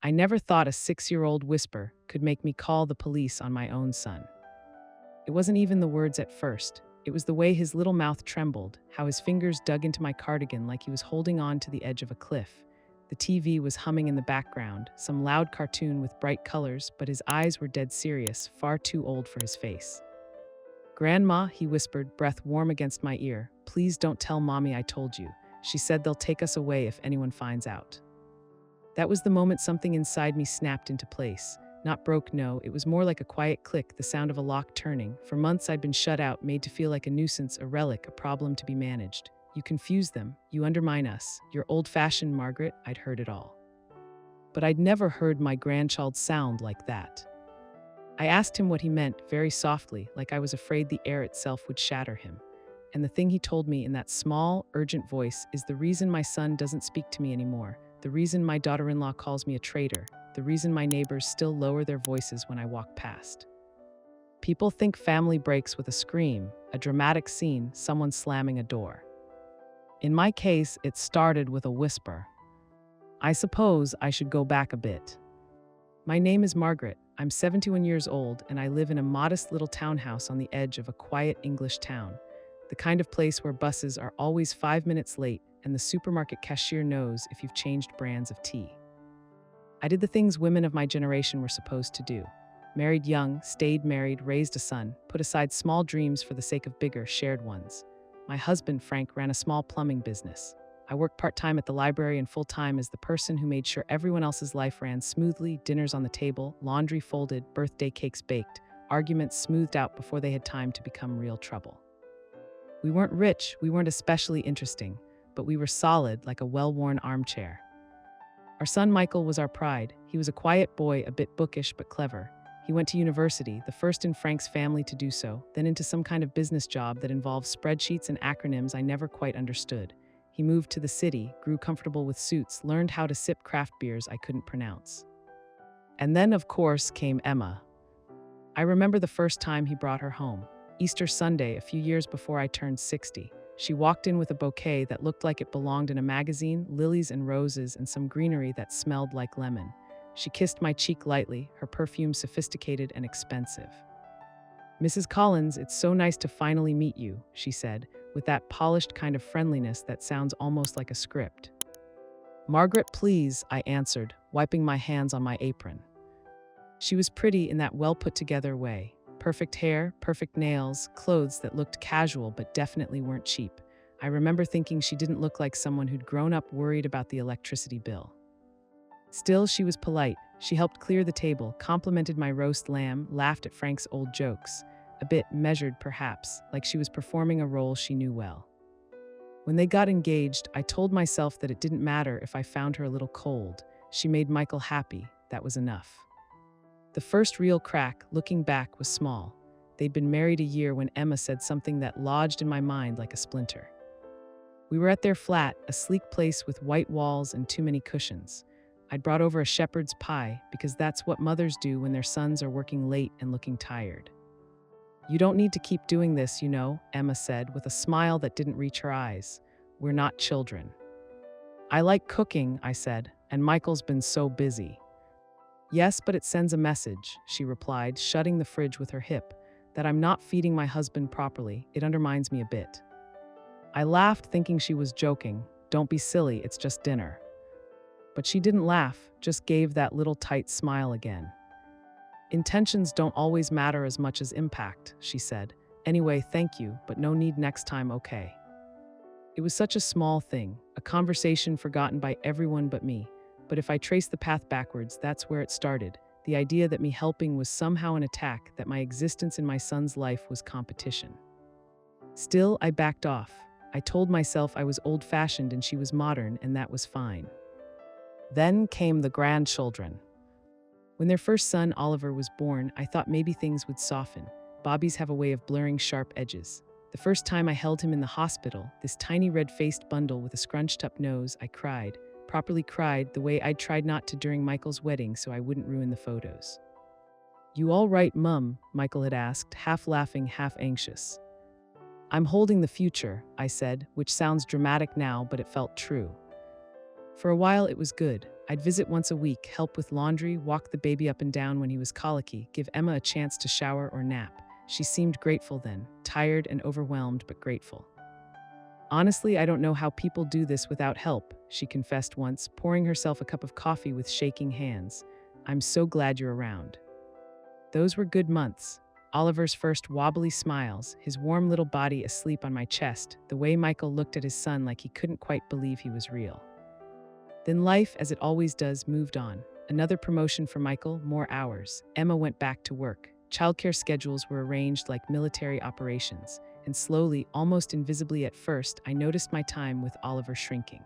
I never thought a 6-year-old whisper could make me call the police on my own son. It wasn't even the words at first. It was the way his little mouth trembled, how his fingers dug into my cardigan like he was holding on to the edge of a cliff. The TV was humming in the background, some loud cartoon with bright colors, but his eyes were dead serious, far too old for his face. "Grandma," he whispered, breath warm against my ear, "please don't tell Mommy I told you. She said they'll take us away if anyone finds out." That was the moment something inside me snapped into place. Not broke, no, it was more like a quiet click, the sound of a lock turning. For months I'd been shut out, made to feel like a nuisance, a relic, a problem to be managed. "You confuse them, you undermine us, you're old-fashioned, Margaret," I'd heard it all. But I'd never heard my grandchild sound like that. I asked him what he meant, very softly, like I was afraid the air itself would shatter him. And the thing he told me in that small, urgent voice is the reason my son doesn't speak to me anymore, the reason my daughter-in-law calls me a traitor, the reason my neighbors still lower their voices when I walk past. People think family breaks with a scream, a dramatic scene, someone slamming a door. In my case, it started with a whisper. I suppose I should go back a bit. My name is Margaret. I'm 71 years old, and I live in a modest little townhouse on the edge of a quiet English town, the kind of place where buses are always 5 minutes late and the supermarket cashier knows if you've changed brands of tea. I did the things women of my generation were supposed to do. Married young, stayed married, raised a son, put aside small dreams for the sake of bigger, shared ones. My husband, Frank, ran a small plumbing business. I worked part-time at the library and full-time as the person who made sure everyone else's life ran smoothly, dinners on the table, laundry folded, birthday cakes baked, arguments smoothed out before they had time to become real trouble. We weren't rich, we weren't especially interesting, but we were solid like a well-worn armchair. Our son Michael was our pride. He was a quiet boy, a bit bookish but clever. He went to university, the first in Frank's family to do so, then into some kind of business job that involved spreadsheets and acronyms I never quite understood. He moved to the city, grew comfortable with suits, learned how to sip craft beers I couldn't pronounce. And then, of course, came Emma. I remember the first time he brought her home. Easter Sunday, a few years before I turned 60. She walked in with a bouquet that looked like it belonged in a magazine, lilies and roses, and some greenery that smelled like lemon. She kissed my cheek lightly, her perfume sophisticated and expensive. "Mrs. Collins, it's so nice to finally meet you," she said, with that polished kind of friendliness that sounds almost like a script. "Margaret, please," I answered, wiping my hands on my apron. She was pretty in that well-put-together way. Perfect hair, perfect nails, clothes that looked casual but definitely weren't cheap. I remember thinking she didn't look like someone who'd grown up worried about the electricity bill. Still, she was polite. She helped clear the table, complimented my roast lamb, laughed at Frank's old jokes. A bit measured, perhaps, like she was performing a role she knew well. When they got engaged, I told myself that it didn't matter if I found her a little cold. She made Michael happy. That was enough. The first real crack, looking back, was small. They'd been married a year when Emma said something that lodged in my mind like a splinter. We were at their flat, a sleek place with white walls and too many cushions. I'd brought over a shepherd's pie because that's what mothers do when their sons are working late and looking tired. "You don't need to keep doing this, you know," Emma said with a smile that didn't reach her eyes. "We're not children." "I like cooking," I said, "and Michael's been so busy." "Yes, but it sends a message," she replied, shutting the fridge with her hip, "that I'm not feeding my husband properly. It undermines me a bit." I laughed, thinking she was joking. "Don't be silly, it's just dinner." But she didn't laugh, just gave that little tight smile again. "Intentions don't always matter as much as impact," she said. "Anyway, thank you, but no need next time, okay?" It was such a small thing, a conversation forgotten by everyone but me. But if I trace the path backwards, that's where it started. The idea that me helping was somehow an attack, that my existence in my son's life was competition. Still, I backed off. I told myself I was old-fashioned and she was modern, and that was fine. Then came the grandchildren. When their first son, Oliver, was born, I thought maybe things would soften. Bobbies have a way of blurring sharp edges. The first time I held him in the hospital, this tiny red-faced bundle with a scrunched-up nose, I cried. Properly cried, the way I'd tried not to during Michael's wedding so I wouldn't ruin the photos. "You all right, Mum?" Michael had asked, half laughing, half anxious. "I'm holding the future," I said, which sounds dramatic now, but it felt true. For a while it was good. I'd visit once a week, help with laundry, walk the baby up and down when he was colicky, give Emma a chance to shower or nap. She seemed grateful then, tired and overwhelmed, but grateful. Honestly, I don't know how people do this without help, she confessed once, pouring herself a cup of coffee with shaking hands. I'm so glad you're around. Those were good months. Oliver's first wobbly smiles, his warm little body asleep on my chest, the way Michael looked at his son like he couldn't quite believe he was real. Then life, as it always does, moved on. Another promotion for Michael, more hours. Emma went back to work. Childcare schedules were arranged like military operations, and slowly, almost invisibly at first, I noticed my time with Oliver shrinking.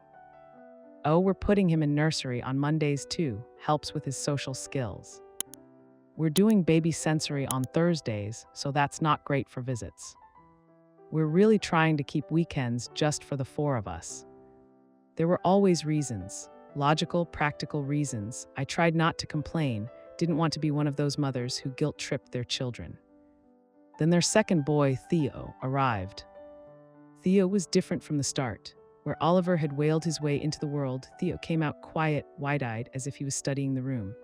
Oh, we're putting him in nursery on Mondays too, helps with his social skills. We're doing baby sensory on Thursdays, so that's not great for visits. We're really trying to keep weekends just for the four of us. There were always reasons, logical, practical reasons. I tried not to complain, didn't want to be one of those mothers who guilt-tripped their children. Then their second boy, Theo, arrived. Theo was different from the start. Where Oliver had wailed his way into the world, Theo came out quiet, wide-eyed, as if he was studying the room.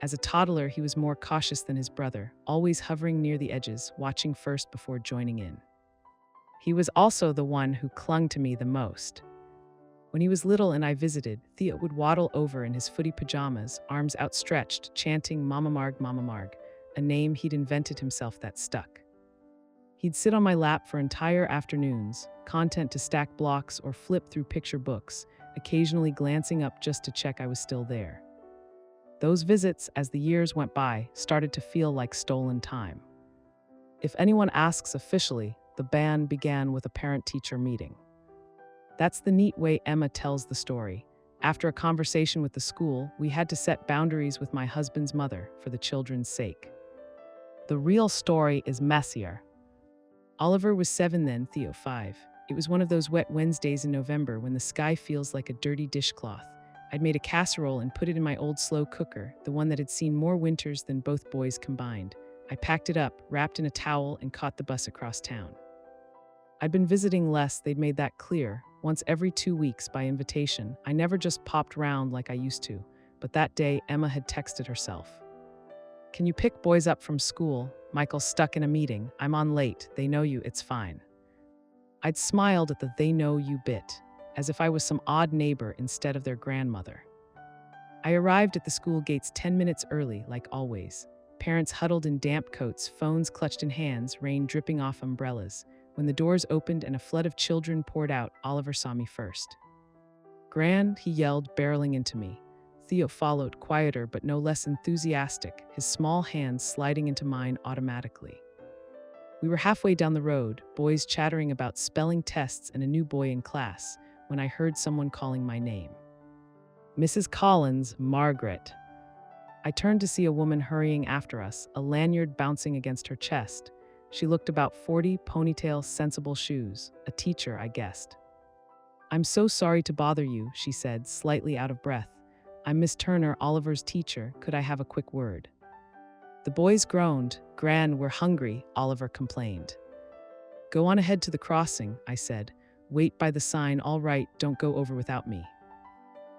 As a toddler, he was more cautious than his brother, always hovering near the edges, watching first before joining in. He was also the one who clung to me the most. When he was little and I visited, Theo would waddle over in his footy pajamas, arms outstretched, chanting Mama Marg, a name he'd invented himself that stuck. He'd sit on my lap for entire afternoons, content to stack blocks or flip through picture books, occasionally glancing up just to check I was still there. Those visits, as the years went by, started to feel like stolen time. If anyone asks officially, the ban began with a parent-teacher meeting. That's the neat way Emma tells the story. After a conversation with the school, we had to set boundaries with my husband's mother for the children's sake. The real story is messier. Oliver was 7 then, Theo 5. It was one of those wet Wednesdays in November when the sky feels like a dirty dishcloth. I'd made a casserole and put it in my old slow cooker, the one that had seen more winters than both boys combined. I packed it up, wrapped in a towel, and caught the bus across town. I'd been visiting less, they'd made that clear, once every 2 weeks by invitation. I never just popped round like I used to, but that day Emma had texted herself. Can you pick boys up from school? Michael's stuck in a meeting. I'm on late. They know you, it's fine. I'd smiled at the they know you bit, as if I was some odd neighbor instead of their grandmother. I arrived at the school gates 10 minutes early, like always. Parents huddled in damp coats, phones clutched in hands, rain dripping off umbrellas. When the doors opened and a flood of children poured out, Oliver saw me first. Gran, he yelled, barreling into me. Theo followed, quieter but no less enthusiastic, his small hands sliding into mine automatically. We were halfway down the road, boys chattering about spelling tests and a new boy in class, when I heard someone calling my name. Mrs. Collins, Margaret. I turned to see a woman hurrying after us, a lanyard bouncing against her chest. She looked about 40, ponytail, sensible shoes. A teacher, I guessed. I'm so sorry to bother you, she said, slightly out of breath. I'm Miss Turner, Oliver's teacher. Could I have a quick word? The boys groaned. Gran, we're hungry, Oliver complained. Go on ahead to the crossing, I said. Wait by the sign, all right, don't go over without me.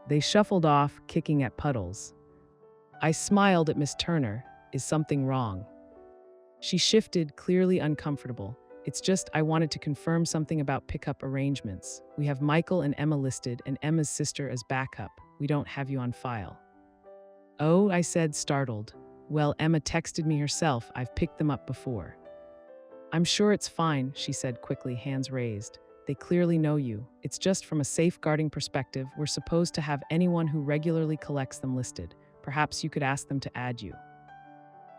They shuffled off, kicking at puddles. I smiled at Miss Turner. Is something wrong? She shifted, clearly uncomfortable. It's just I wanted to confirm something about pickup arrangements. We have Michael and Emma listed and Emma's sister as backup. We don't have you on file. Oh, I said, startled. Well, Emma texted me herself. I've picked them up before. I'm sure it's fine, she said quickly, hands raised. They clearly know you. It's just from a safeguarding perspective, we're supposed to have anyone who regularly collects them listed. Perhaps you could ask them to add you.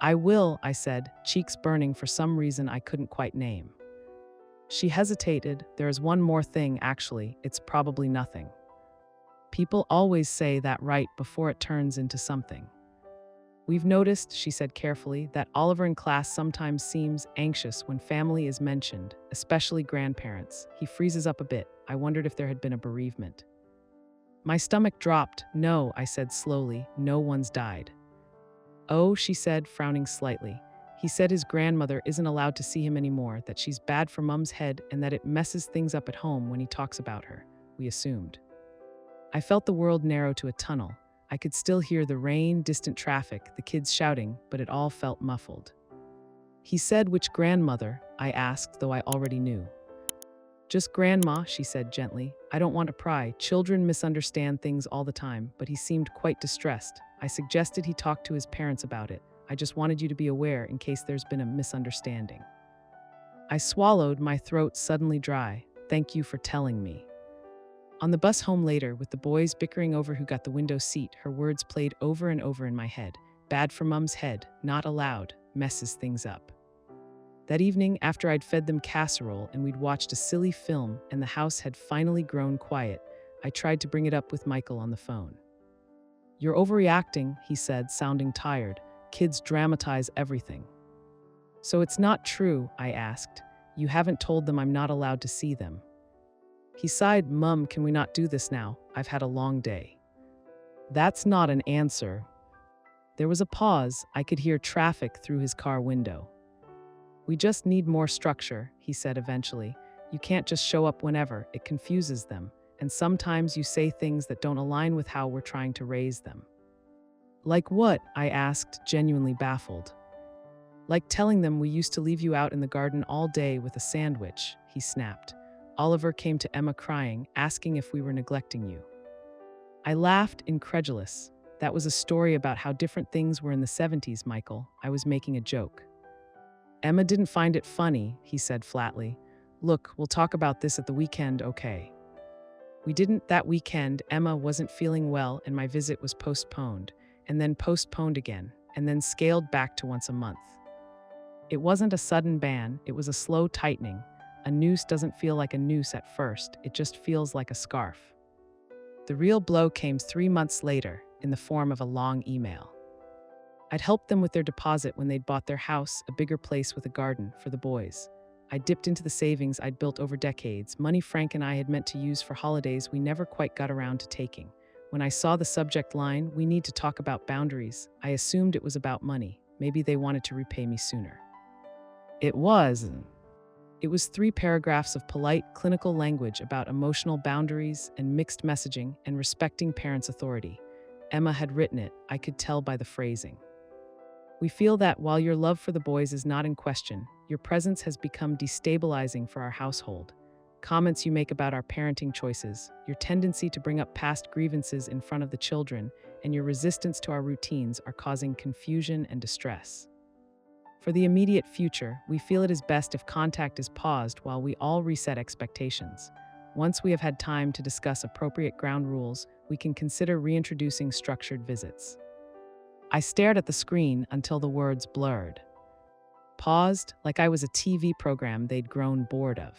I will, I said, cheeks burning for some reason I couldn't quite name. She hesitated. There is one more thing, actually. It's probably nothing. People always say that right before it turns into something. We've noticed, she said carefully, that Oliver in class sometimes seems anxious when family is mentioned, especially grandparents. He freezes up a bit. I wondered if there had been a bereavement. My stomach dropped. No, I said slowly, no one's died. Oh, she said, frowning slightly. He said his grandmother isn't allowed to see him anymore, that she's bad for Mum's head and that it messes things up at home when he talks about her. We assumed. I felt the world narrow to a tunnel. I could still hear the rain, distant traffic, the kids shouting, but it all felt muffled. He said, "Which grandmother?" I asked, though I already knew. "Just Grandma," she said gently. "I don't want to pry. Children misunderstand things all the time," but he seemed quite distressed. I suggested he talk to his parents about it. "I just wanted you to be aware in case there's been a misunderstanding." I swallowed, my throat suddenly dry. "Thank you for telling me." On the bus home later, with the boys bickering over who got the window seat, her words played over and over in my head. "Bad for Mum's head, not allowed, messes things up." That evening, after I'd fed them casserole and we'd watched a silly film and the house had finally grown quiet, I tried to bring it up with Michael on the phone. "You're overreacting," he said, sounding tired. "Kids dramatize everything." "So it's not true?" I asked. "You haven't told them I'm not allowed to see them?" He sighed. "Mum, can we not do this now? I've had a long day." "That's not an answer." There was a pause. I could hear traffic through his car window. "We just need more structure," he said eventually. "You can't just show up whenever. It confuses them. And sometimes you say things that don't align with how we're trying to raise them." "Like what?" I asked, genuinely baffled. "Like telling them we used to leave you out in the garden all day with a sandwich," he snapped. "Oliver came to Emma crying, asking if we were neglecting you." I laughed, incredulous. "That was a story about how different things were in the 70s, Michael. I was making a joke." "Emma didn't find it funny," he said flatly. "Look, we'll talk about this at the weekend, okay?" We didn't. That weekend, Emma wasn't feeling well and my visit was postponed, and then postponed again, and then scaled back to once a month. It wasn't a sudden ban, it was a slow tightening. A noose doesn't feel like a noose at first, it just feels like a scarf. The real blow came 3 months later, in the form of a long email. I'd helped them with their deposit when they'd bought their house, a bigger place with a garden, for the boys. I dipped into the savings I'd built over decades, money Frank and I had meant to use for holidays we never quite got around to taking. When I saw the subject line, "We need to talk about boundaries," I assumed it was about money. Maybe they wanted to repay me sooner. It was. It was 3 paragraphs of polite, clinical language about emotional boundaries and mixed messaging and respecting parents' authority. Emma had written it, I could tell by the phrasing. "We feel that while your love for the boys is not in question, your presence has become destabilizing for our household. Comments you make about our parenting choices, your tendency to bring up past grievances in front of the children, and your resistance to our routines are causing confusion and distress. For the immediate future, we feel it is best if contact is paused while we all reset expectations. Once we have had time to discuss appropriate ground rules, we can consider reintroducing structured visits." I stared at the screen until the words blurred. Paused, like I was a TV program they'd grown bored of.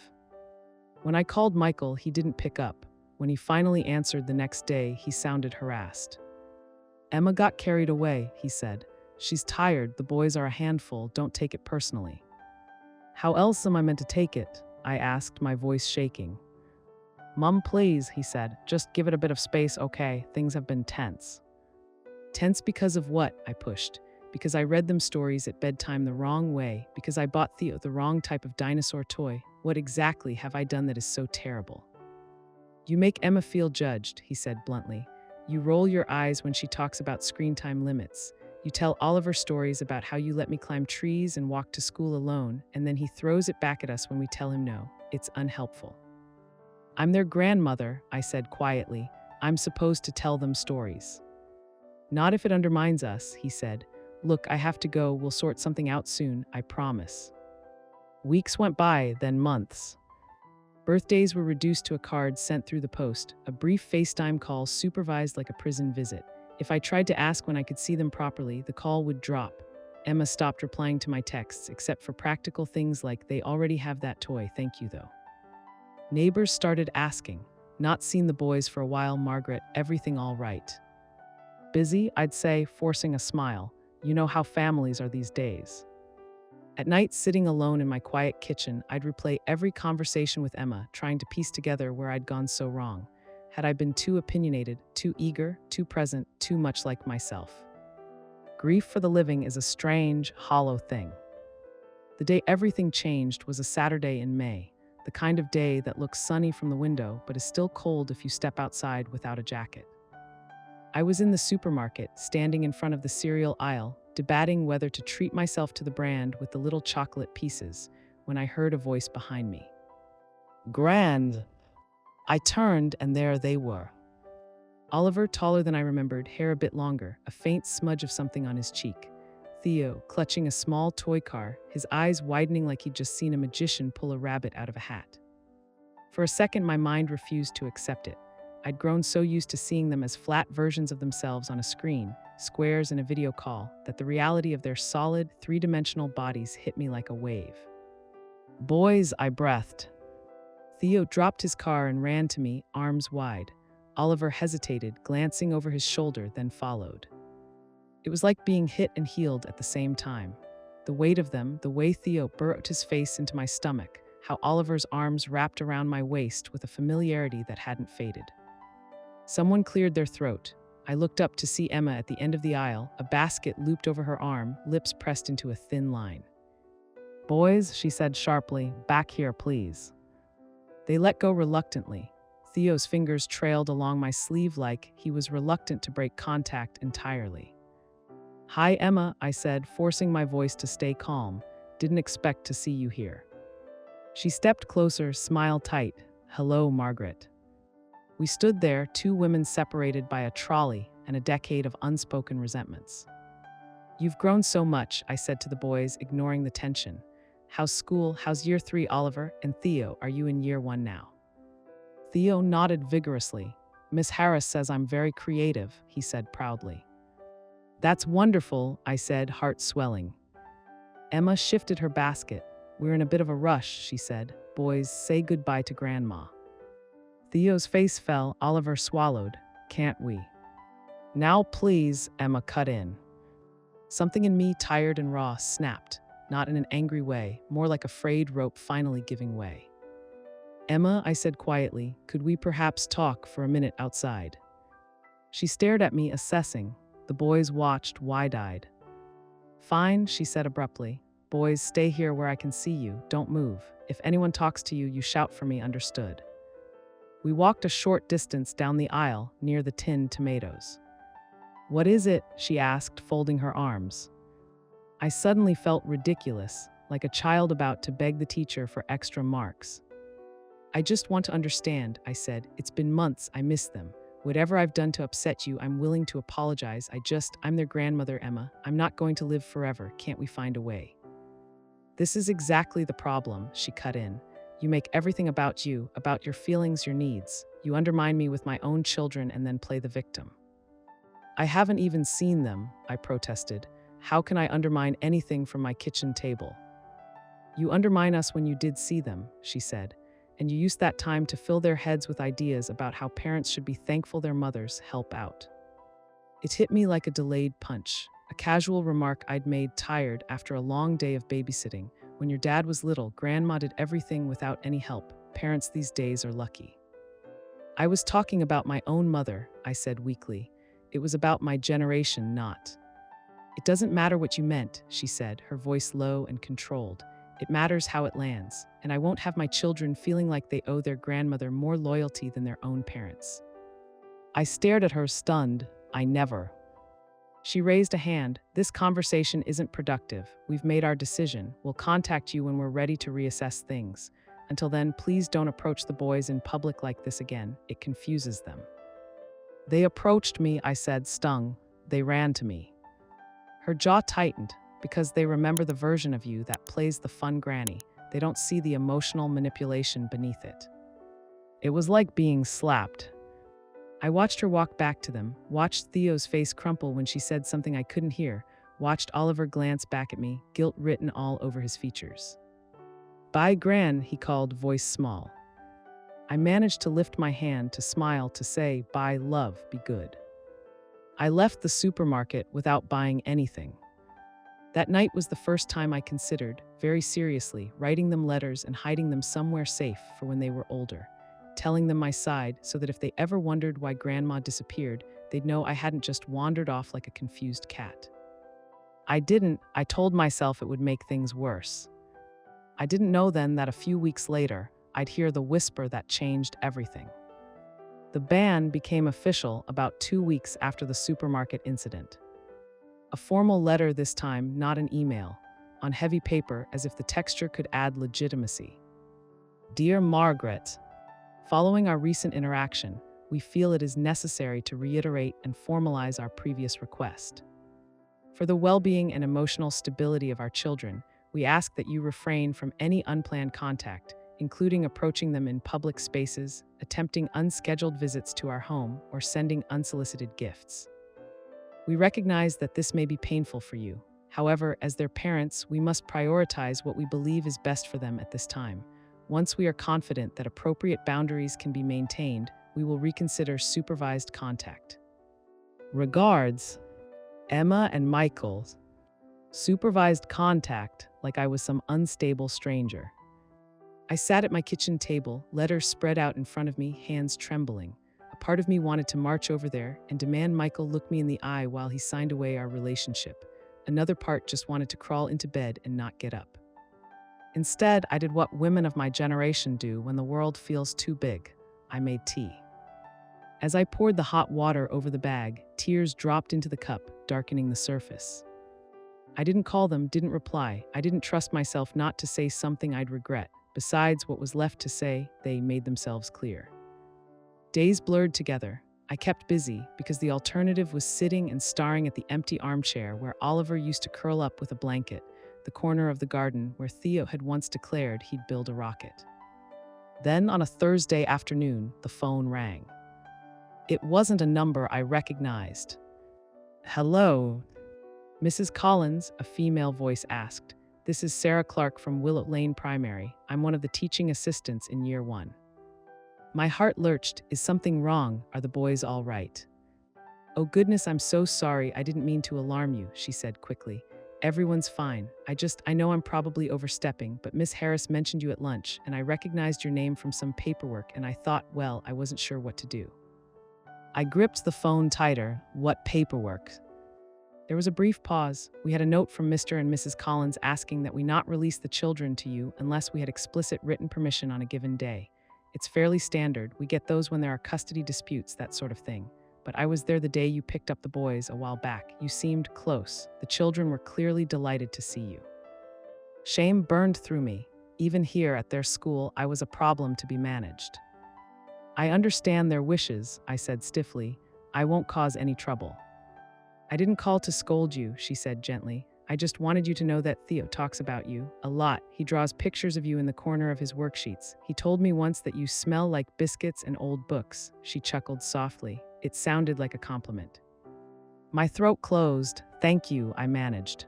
When I called Michael, he didn't pick up. When he finally answered the next day, he sounded harassed. "Emma got carried away," he said. "She's tired, the boys are a handful, don't take it personally." "How else am I meant to take it?" I asked, my voice shaking. "Mum, please," he said, "just give it a bit of space, okay? Things have been tense." "Tense because of what?" I pushed. "Because I read them stories at bedtime the wrong way, because I bought Theo the wrong type of dinosaur toy. What exactly have I done that is so terrible?" "You make Emma feel judged," he said bluntly. "You roll your eyes when she talks about screen time limits. You tell Oliver stories about how you let me climb trees and walk to school alone, and then he throws it back at us when we tell him no. It's unhelpful." "I'm their grandmother," I said quietly. "I'm supposed to tell them stories." "Not if it undermines us," he said. "Look, I have to go. We'll sort something out soon, I promise." Weeks went by, then months. Birthdays were reduced to a card sent through the post, a brief FaceTime call supervised like a prison visit. If I tried to ask when I could see them properly, the call would drop. Emma stopped replying to my texts, except for practical things like, "They already have that toy, thank you though." Neighbors started asking. "Not seen the boys for a while, Margaret, everything all right?" "Busy," I'd say, forcing a smile. "You know how families are these days." At night, sitting alone in my quiet kitchen, I'd replay every conversation with Emma, trying to piece together where I'd gone so wrong. Had I been too opinionated, too eager, too present, too much like myself? Grief for the living is a strange, hollow thing. The day everything changed was a Saturday in May, the kind of day that looks sunny from the window but is still cold if you step outside without a jacket. I was in the supermarket, standing in front of the cereal aisle, debating whether to treat myself to the brand with the little chocolate pieces, when I heard a voice behind me. Grand! I turned, and there they were. Oliver, taller than I remembered, hair a bit longer, a faint smudge of something on his cheek. Theo, clutching a small toy car, his eyes widening like he'd just seen a magician pull a rabbit out of a hat. For a second, my mind refused to accept it. I'd grown so used to seeing them as flat versions of themselves on a screen, squares in a video call, that the reality of their solid, three-dimensional bodies hit me like a wave. Boys, I breathed. Theo dropped his car and ran to me, arms wide. Oliver hesitated, glancing over his shoulder, then followed. It was like being hit and healed at the same time. The weight of them, the way Theo burrowed his face into my stomach, how Oliver's arms wrapped around my waist with a familiarity that hadn't faded. Someone cleared their throat. I looked up to see Emma at the end of the aisle, a basket looped over her arm, lips pressed into a thin line. Boys, she said sharply, back here, please. They let go reluctantly. Theo's fingers trailed along my sleeve like he was reluctant to break contact entirely. Hi, Emma, I said, forcing my voice to stay calm. Didn't expect to see you here. She stepped closer, smile tight. Hello, Margaret. We stood there, two women separated by a trolley and a decade of unspoken resentments. You've grown so much, I said to the boys, ignoring the tension. How's school? How's year 3, Oliver? And Theo, are you in year 1 now? Theo nodded vigorously. Miss Harris says I'm very creative, he said proudly. That's wonderful, I said, heart swelling. Emma shifted her basket. We're in a bit of a rush, she said. Boys, say goodbye to Grandma. Theo's face fell. Oliver swallowed. Can't we? Now please, Emma cut in. Something in me, tired and raw, snapped, not in an angry way, more like a frayed rope finally giving way. Emma, I said quietly, could we perhaps talk for a minute outside? She stared at me, assessing. The boys watched, wide-eyed. Fine, she said abruptly. Boys, stay here where I can see you. Don't move. If anyone talks to you, you shout for me, understood? We walked a short distance down the aisle, near the tinned tomatoes. What is it? She asked, folding her arms. I suddenly felt ridiculous, like a child about to beg the teacher for extra marks. I just want to understand, I said. It's been months, I miss them. Whatever I've done to upset you, I'm willing to apologize. I'm their grandmother, Emma. I'm not going to live forever. Can't we find a way? This is exactly the problem, she cut in. You make everything about you, about your feelings, your needs. You undermine me with my own children and then play the victim. I haven't even seen them, I protested. How can I undermine anything from my kitchen table? You undermine us when you did see them, she said. And you used that time to fill their heads with ideas about how parents should be thankful their mothers help out. It hit me like a delayed punch, a casual remark I'd made tired after a long day of babysitting. When your dad was little, Grandma did everything without any help. Parents these days are lucky. I was talking about my own mother, I said weakly. It was about my generation, not. It doesn't matter what you meant, she said, her voice low and controlled. It matters how it lands, and I won't have my children feeling like they owe their grandmother more loyalty than their own parents. I stared at her, stunned. I never. She raised a hand. This conversation isn't productive. We've made our decision. We'll contact you when we're ready to reassess things. Until then, please don't approach the boys in public like this again. It confuses them. They approached me, I said, stung. They ran to me. Her jaw tightened. Because they remember the version of you that plays the fun granny. They don't see the emotional manipulation beneath it. It was like being slapped. I watched her walk back to them, watched Theo's face crumple when she said something I couldn't hear, watched Oliver glance back at me, guilt written all over his features. Bye, Gran, he called, voice small. I managed to lift my hand, to smile, to say, bye, love, be good. I left the supermarket without buying anything. That night was the first time I considered, very seriously, writing them letters and hiding them somewhere safe for when they were older, telling them my side so that if they ever wondered why Grandma disappeared, they'd know I hadn't just wandered off like a confused cat. I told myself it would make things worse. I didn't know then that a few weeks later, I'd hear the whisper that changed everything. The ban became official about 2 weeks after the supermarket incident. A formal letter this time, not an email, on heavy paper as if the texture could add legitimacy. Dear Margaret, following our recent interaction, we feel it is necessary to reiterate and formalize our previous request. For the well-being and emotional stability of our children, we ask that you refrain from any unplanned contact, including approaching them in public spaces, attempting unscheduled visits to our home, or sending unsolicited gifts. We recognize that this may be painful for you. However, as their parents, we must prioritize what we believe is best for them at this time. Once we are confident that appropriate boundaries can be maintained, we will reconsider supervised contact. Regards, Emma and Michael. Supervised contact, like I was some unstable stranger. I sat at my kitchen table, letters spread out in front of me, hands trembling. A part of me wanted to march over there and demand Michael look me in the eye while he signed away our relationship. Another part just wanted to crawl into bed and not get up. Instead, I did what women of my generation do when the world feels too big. I made tea. As I poured the hot water over the bag, tears dropped into the cup, darkening the surface. I didn't call them, didn't reply. I didn't trust myself not to say something I'd regret. Besides what was left to say, they made themselves clear. Days blurred together. I kept busy because the alternative was sitting and staring at the empty armchair where Oliver used to curl up with a blanket, the corner of the garden where Theo had once declared he'd build a rocket. Then, on a Thursday afternoon, the phone rang. It wasn't a number I recognized. Hello, Mrs. Collins, a female voice asked. This is Sarah Clark from Willow Lane Primary. I'm one of the teaching assistants in Year 1. My heart lurched. Is something wrong? Are the boys all right? Oh goodness, I'm so sorry. I didn't mean to alarm you, she said quickly. Everyone's fine. I know I'm probably overstepping, but Miss Harris mentioned you at lunch, and I recognized your name from some paperwork, and I thought, well, I wasn't sure what to do. I gripped the phone tighter. What paperwork? There was a brief pause. We had a note from Mr. and Mrs. Collins asking that we not release the children to you unless we had explicit written permission on a given day. It's fairly standard. We get those when there are custody disputes, that sort of thing. But I was there the day you picked up the boys a while back. You seemed close. The children were clearly delighted to see you. Shame burned through me. Even here at their school, I was a problem to be managed. I understand their wishes, I said stiffly. I won't cause any trouble. I didn't call to scold you, she said gently. I just wanted you to know that Theo talks about you a lot. He draws pictures of you in the corner of his worksheets. He told me once that you smell like biscuits and old books. She chuckled softly. It sounded like a compliment. My throat closed. Thank you, I managed.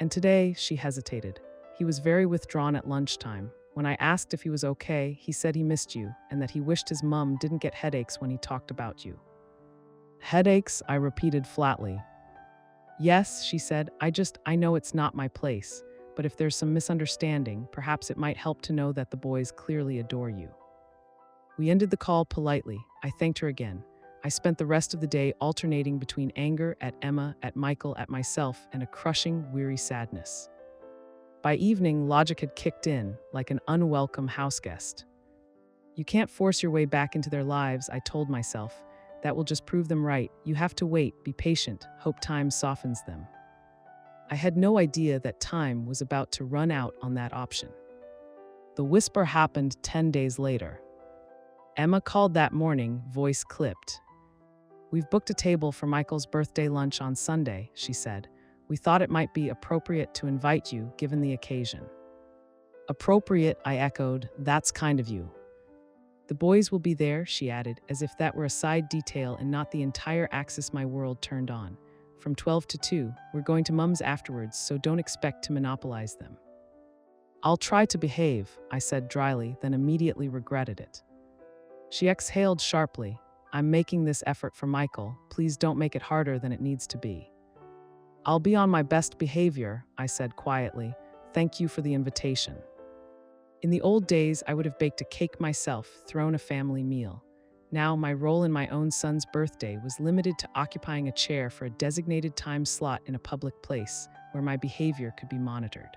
And today, she hesitated. He was very withdrawn at lunchtime. When I asked if he was okay, he said he missed you and that he wished his mum didn't get headaches when he talked about you. Headaches, I repeated flatly. Yes, she said, I know it's not my place, but if there's some misunderstanding, perhaps it might help to know that the boys clearly adore you. We ended the call politely. I thanked her again. I spent the rest of the day alternating between anger at Emma, at Michael, at myself, and a crushing, weary sadness. By evening, logic had kicked in, like an unwelcome houseguest. You can't force your way back into their lives, I told myself. That will just prove them right. You have to wait, be patient, hope time softens them. I had no idea that time was about to run out on that option. The whisper happened 10 days later. Emma called that morning, voice clipped. We've booked a table for Michael's birthday lunch on Sunday, she said. We thought it might be appropriate to invite you, given the occasion. Appropriate, I echoed. That's kind of you. The boys will be there, she added, as if that were a side detail and not the entire axis my world turned on. From 12 to 2, we're going to Mum's afterwards, so don't expect to monopolize them. I'll try to behave, I said dryly, then immediately regretted it. She exhaled sharply. I'm making this effort for Michael. Please don't make it harder than it needs to be. I'll be on my best behavior, I said quietly. Thank you for the invitation. In the old days, I would have baked a cake myself, thrown a family meal. Now, my role in my own son's birthday was limited to occupying a chair for a designated time slot in a public place where my behavior could be monitored.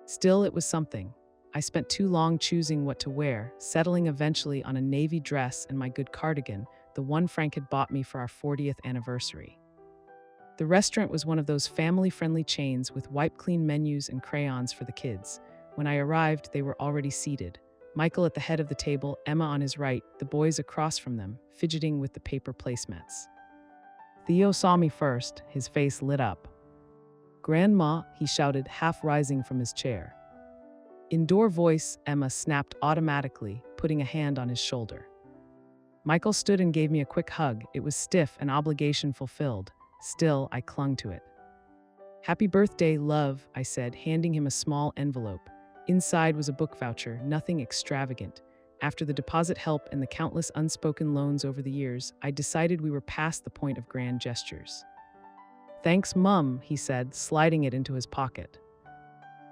Still, it was something. I spent too long choosing what to wear, settling eventually on a navy dress and my good cardigan, the one Frank had bought me for our 40th anniversary. The restaurant was one of those family-friendly chains with wipe-clean menus and crayons for the kids. When I arrived, they were already seated. Michael at the head of the table, Emma on his right, the boys across from them, fidgeting with the paper placemats. Theo saw me first, his face lit up. "Grandma," he shouted, half rising from his chair. Indoor voice, Emma snapped automatically, putting a hand on his shoulder. Michael stood and gave me a quick hug. It was stiff and obligation fulfilled. Still, I clung to it. "Happy birthday, love," I said, handing him a small envelope. Inside was a book voucher, nothing extravagant. After the deposit help and the countless unspoken loans over the years, I decided we were past the point of grand gestures. "Thanks, Mum," he said, sliding it into his pocket.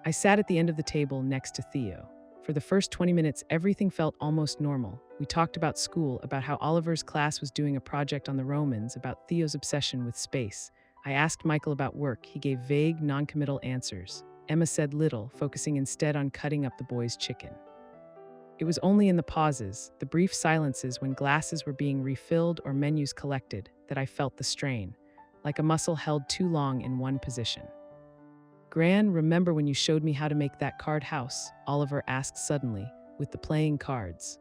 I sat at the end of the table next to Theo. For the first 20 minutes, everything felt almost normal. We talked about school, about how Oliver's class was doing a project on the Romans, about Theo's obsession with space. I asked Michael about work. He gave vague, non-committal answers. Emma said little, focusing instead on cutting up the boys' chicken. It was only in the pauses, the brief silences when glasses were being refilled or menus collected, that I felt the strain, like a muscle held too long in one position. "Gran, remember when you showed me how to make that card house?" Oliver asked suddenly, with the playing cards.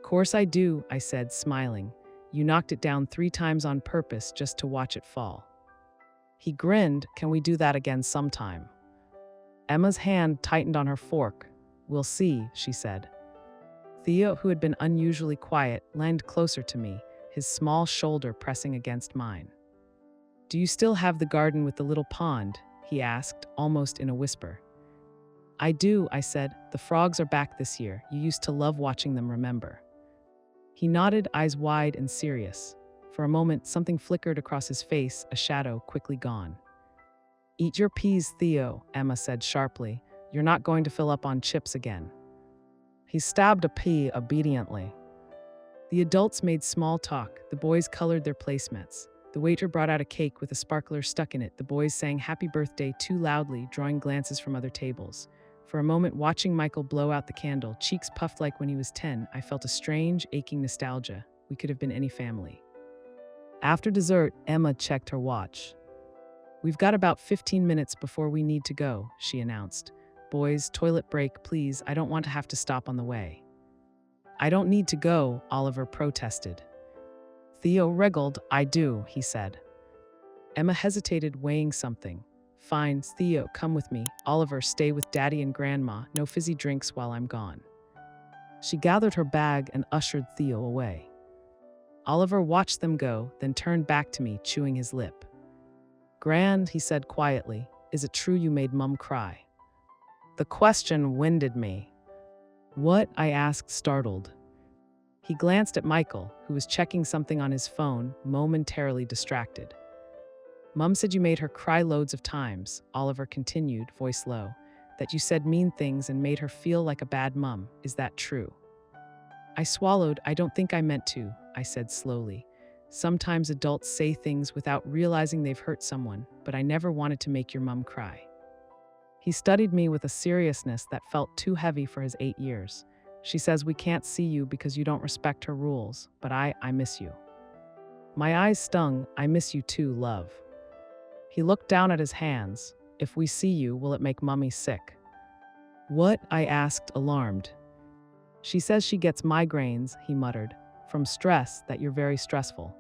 "Course I do," I said, smiling. "You knocked it down 3 times on purpose just to watch it fall." He grinned. "Can we do that again sometime?" Emma's hand tightened on her fork. "We'll see," she said. Theo, who had been unusually quiet, leaned closer to me, his small shoulder pressing against mine. "Do you still have the garden with the little pond?" he asked, almost in a whisper. "I do," I said. "The frogs are back this year. You used to love watching them, remember?" He nodded, eyes wide and serious. For a moment, something flickered across his face, a shadow quickly gone. "Eat your peas, Theo," Emma said sharply. "You're not going to fill up on chips again." He stabbed a pea obediently. The adults made small talk. The boys colored their placemats. The waiter brought out a cake with a sparkler stuck in it. The boys sang happy birthday too loudly, drawing glances from other tables. For a moment, watching Michael blow out the candle, cheeks puffed like when he was 10, I felt a strange, aching nostalgia. We could have been any family. After dessert, Emma checked her watch. "We've got about 15 minutes before we need to go," she announced. "Boys, toilet break, please. I don't want to have to stop on the way." "I don't need to go," Oliver protested. Theo wriggled. "I do," he said. Emma hesitated, weighing something. "Fine, Theo, come with me. Oliver, stay with Daddy and Grandma. No fizzy drinks while I'm gone." She gathered her bag and ushered Theo away. Oliver watched them go, then turned back to me, chewing his lip. "Grand," he said quietly, "is it true you made Mum cry?" The question winded me. "What?" I asked, startled. He glanced at Michael, who was checking something on his phone, momentarily distracted. "Mum said you made her cry loads of times," Oliver continued, voice low, "that you said mean things and made her feel like a bad mum. Is that true?" I swallowed. "I don't think I meant to," I said slowly. "Sometimes adults say things without realizing they've hurt someone, but I never wanted to make your mum cry." He studied me with a seriousness that felt too heavy for his 8 years. "She says we can't see you because you don't respect her rules, but I miss you." My eyes stung. "I miss you too, love." He looked down at his hands. "If we see you, will it make Mummy sick?" "What?" I asked, alarmed. "She says she gets migraines," he muttered, "from stress, that you're very stressful."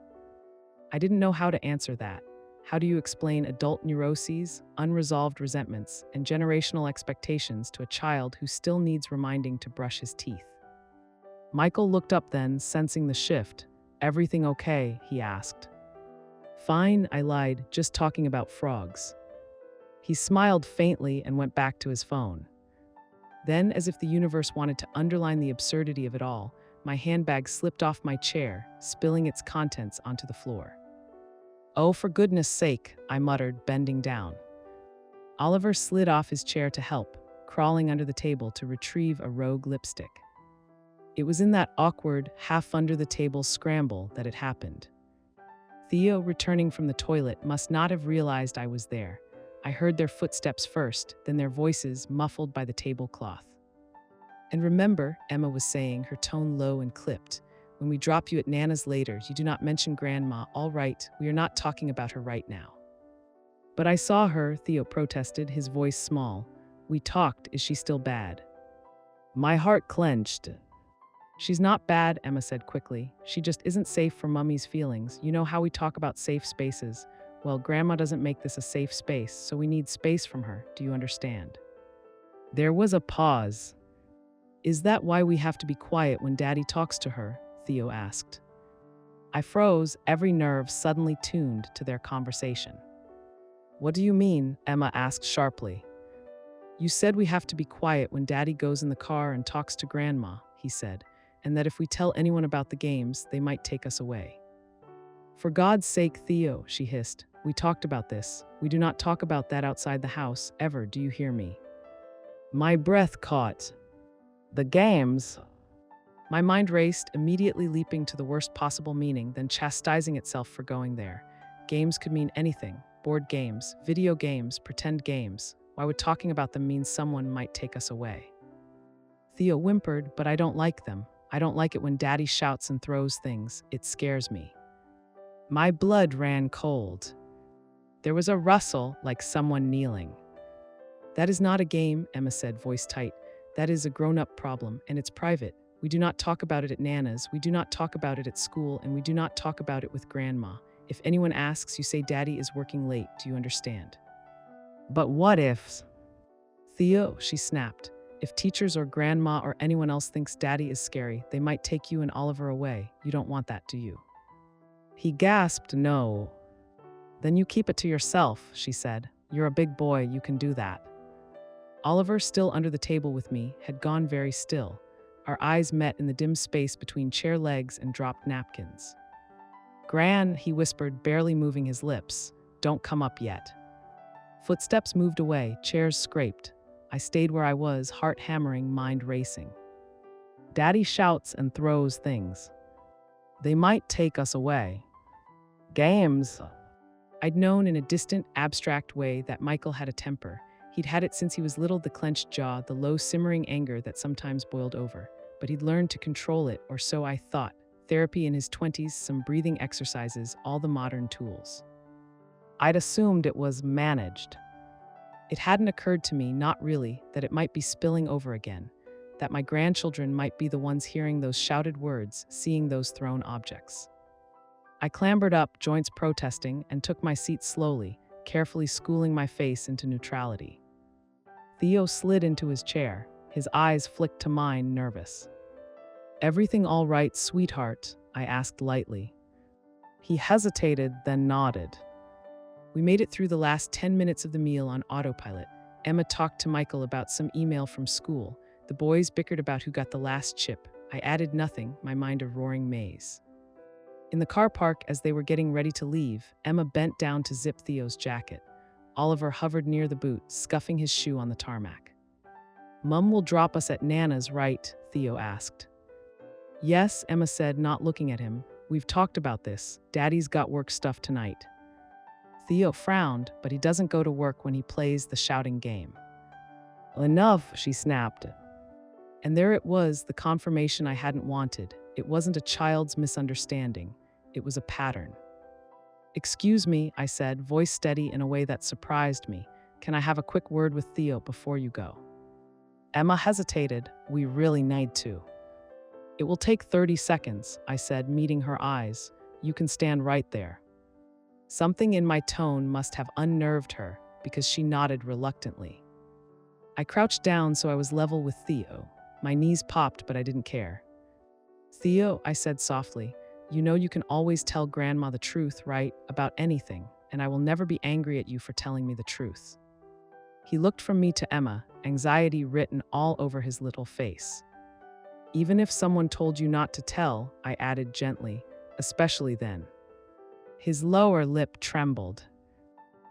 I didn't know how to answer that. How do you explain adult neuroses, unresolved resentments, and generational expectations to a child who still needs reminding to brush his teeth? Michael looked up then, sensing the shift. "Everything okay?" he asked. "Fine," I lied, "just talking about frogs." He smiled faintly and went back to his phone. Then, as if the universe wanted to underline the absurdity of it all, my handbag slipped off my chair, spilling its contents onto the floor. "Oh, for goodness sake," I muttered, bending down. Oliver slid off his chair to help, crawling under the table to retrieve a rogue lipstick. It was in that awkward, half-under-the-table scramble that it happened. Theo, returning from the toilet, must not have realized I was there. I heard their footsteps first, then their voices muffled by the tablecloth. And remember, Emma was saying, her tone low and clipped, when we drop you at Nana's later, you do not mention Grandma. All right, we are not talking about her right now. But I saw her, Theo protested, his voice small. We talked, is she still bad? My heart clenched. She's not bad, Emma said quickly. She just isn't safe for Mummy's feelings. You know how we talk about safe spaces? Well, Grandma doesn't make this a safe space, so we need space from her. Do you understand? There was a pause. Is that why we have to be quiet when Daddy talks to her? Theo asked. I froze, every nerve suddenly tuned to their conversation. What do you mean? Emma asked sharply. You said we have to be quiet when Daddy goes in the car and talks to Grandma, he said, and that if we tell anyone about the games, they might take us away. For God's sake, Theo, she hissed. We talked about this. We do not talk about that outside the house, ever, do you hear me? My breath caught. The games. My mind raced, immediately leaping to the worst possible meaning, then chastising itself for going there. Games could mean anything. Board games, video games, pretend games. Why would talking about them mean someone might take us away? Theo whimpered, but I don't like them. I don't like it when Daddy shouts and throws things. It scares me. My blood ran cold. There was a rustle, like someone kneeling. That is not a game, Emma said, voice tight. That is a grown-up problem, and it's private. We do not talk about it at Nana's, we do not talk about it at school, and we do not talk about it with Grandma. If anyone asks, you say Daddy is working late, do you understand? But what if? Theo, she snapped. If teachers or Grandma or anyone else thinks Daddy is scary, they might take you and Oliver away. You don't want that, do you? He gasped, no. Then you keep it to yourself, she said. You're a big boy, you can do that. Oliver, still under the table with me, had gone very still. Our eyes met in the dim space between chair legs and dropped napkins. Gran, he whispered, barely moving his lips. Don't come up yet. Footsteps moved away, chairs scraped. I stayed where I was, heart hammering, mind racing. Daddy shouts and throws things. They might take us away. Games. I'd known in a distant, abstract way that Michael had a temper. He'd had it since he was little, the clenched jaw, the low, simmering anger that sometimes boiled over. But he'd learned to control it, or so I thought. Therapy in his 20s, some breathing exercises, all the modern tools. I'd assumed it was managed. It hadn't occurred to me, not really, that it might be spilling over again, that my grandchildren might be the ones hearing those shouted words, seeing those thrown objects. I clambered up, joints protesting, and took my seat slowly, carefully schooling my face into neutrality. Theo slid into his chair, his eyes flicked to mine, nervous. Everything all right, sweetheart? I asked lightly. He hesitated, then nodded. We made it through the last 10 minutes of the meal on autopilot. Emma talked to Michael about some email from school. The boys bickered about who got the last chip. I added nothing, my mind a roaring maze. In the car park, as they were getting ready to leave, Emma bent down to zip Theo's jacket. Oliver hovered near the boot, scuffing his shoe on the tarmac. Mum will drop us at Nana's, right? Theo asked. Yes, Emma said, not looking at him. We've talked about this. Daddy's got work stuff tonight. Theo frowned, but he doesn't go to work when he plays the shouting game. Enough, she snapped. And there it was, the confirmation I hadn't wanted. It wasn't a child's misunderstanding. It was a pattern. Excuse me, I said, voice steady in a way that surprised me. Can I have a quick word with Theo before you go? Emma hesitated. We really need to. It will take 30 seconds, I said, meeting her eyes. You can stand right there. Something in my tone must have unnerved her, because she nodded reluctantly. I crouched down so I was level with Theo. My knees popped, but I didn't care. Theo, I said softly, you know you can always tell Grandma the truth, right? About anything, and I will never be angry at you for telling me the truth. He looked from me to Emma, anxiety written all over his little face. Even if someone told you not to tell, I added gently, especially then. His lower lip trembled.